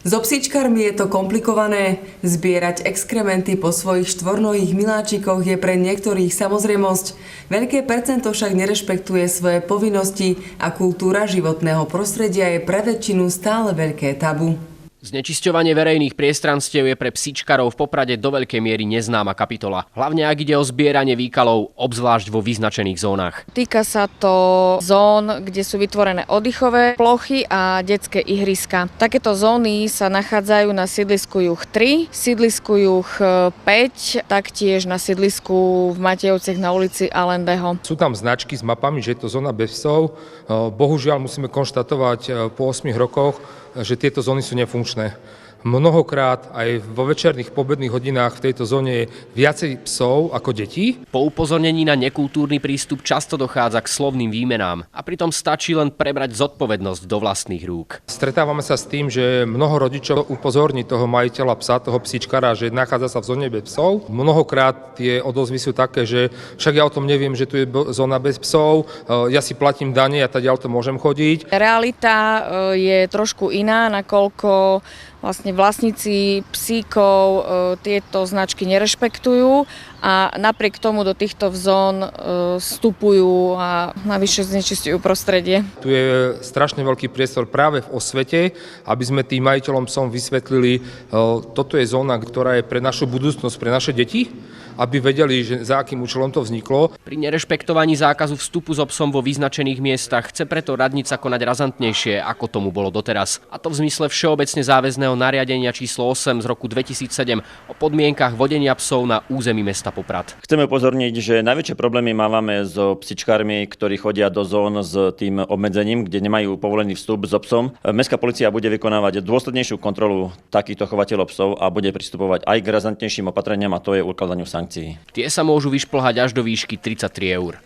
So psíčkarmi je to komplikované. Zbierať exkrementy po svojich štvornohých miláčikoch je pre niektorých samozrejmosť. Veľké percento však nerešpektuje svoje povinnosti a kultúra životného prostredia je pre väčšinu stále veľké tabu. Znečisťovanie verejných priestranstiev je pre psíčkarov v Poprade do veľkej miery neznáma kapitola. Hlavne ak ide o zbieranie výkalov, obzvlášť vo vyznačených zónach. Týka sa to zón, kde sú vytvorené oddychové plochy a detské ihriska. Takéto zóny sa nachádzajú na sídlisku Juh 3, sídlisku Juh 5, taktiež na sídlisku v Matejovciach na ulici Alendeho. Sú tam značky s mapami, že je to zóna bez psov. Bohužiaľ musíme konštatovať po 8 rokoch, že tieto zóny sú nefunkčné. Mnohokrát aj vo večerných pobedných hodinách v tejto zóne je viacej psov ako detí. Po upozornení na nekultúrny prístup často dochádza k slovným výmenám a pritom stačí len prebrať zodpovednosť do vlastných rúk. Stretávame sa s tým, že mnoho rodičov upozorní toho majiteľa psa, toho psíčkara, že nachádza sa v zóne bez psov. Mnohokrát tie odozvy sú také, že však ja o tom neviem, že tu je zóna bez psov, ja si platím dane a tadiaľ to môžem chodiť. Realita je trošku iná, nakoľko vlastníci psíkov tieto značky nerešpektujú a napriek tomu do týchto zón vstupujú a navyše znečistujú prostredie. Tu je strašne veľký priestor práve v osvete, aby sme tým majiteľom psom vysvetlili, toto je zóna, ktorá je pre našu budúcnosť, pre naše deti, aby vedeli, že za akým účelom to vzniklo. Pri nerešpektovaní zákazu vstupu so psom vo vyznačených miestach chce preto radnica konať razantnejšie, ako tomu bolo doteraz. A to v zmysle všeobecne záväzného nariadenia číslo 8 z roku 2007 o podmienkach vodenia psov na území mesta Poprad. Chceme upozorniť, že najväčšie problémy máme so psičkármi, ktorí chodia do zón s tým obmedzením, kde nemajú povolený vstup so psom. Mestská polícia bude vykonávať dôslednejšiu kontrolu takýchto chovateľov psov a bude pristupovať aj k razantnejším opatreniam, a to je ukladaniu sankcií. Tie sa môžu vyšplhať až do výšky 33 eur.